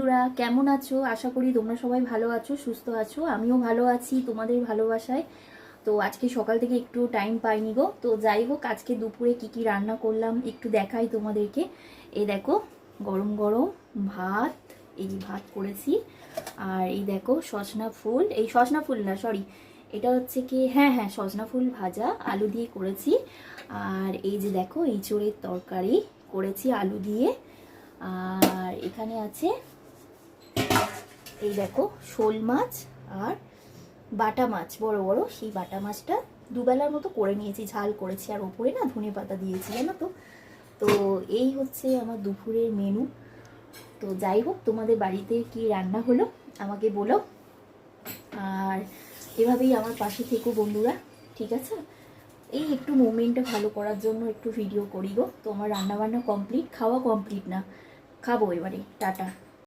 বন্ধুরা, কেমন আছো? আশা করি তোমরা সবাই ভালো আছো, সুস্থ আছো। আমিও ভালো আছি তোমাদের ভালোবাসায়। তো আজকে সকাল থেকে একটু টাইম পাইনি গো। তো যাই হোক, আজকে দুপুরে কি কি রান্না করলাম একটু দেখাই তোমাদেরকে। এই দেখো, গরম গরম ভাত, এই ভাত করেছি। আর এই দেখো সজনা ফুল, এই সজনা ফুল না, সরি, এটা হচ্ছে কি, হ্যাঁ হ্যাঁ, সজনা ফুল ভাজা আলু দিয়ে করেছি। আর এই যে দেখো এঁচোড়ের তরকারি করেছি আলু দিয়ে। আর এখানে আছে এই দেখো শোল মাছ আর বাটা মাছ, বড় বড় সেই বাটা মাছটা দুবেলার মতো করে নিয়েছি, ঝাল করেছি। আর ওপরে না ধনে পাতা দিয়েছি, জানো তো। তো এই হচ্ছে আমার দুপুরের মেনু। তো যাই হোক, তোমাদের বাড়িতে কি রান্না হলো আমাকে বলো। আর এভাবেই আমার পাশে থেকো বন্ধুরা, ঠিক আছে? এই একটু মোমেন্টটা ভালো করার জন্য একটু ভিডিও করি গো। তো আমার রান্নাবান্না কমপ্লিট, খাওয়া কমপ্লিট না, খাবো এবারে। টাটা।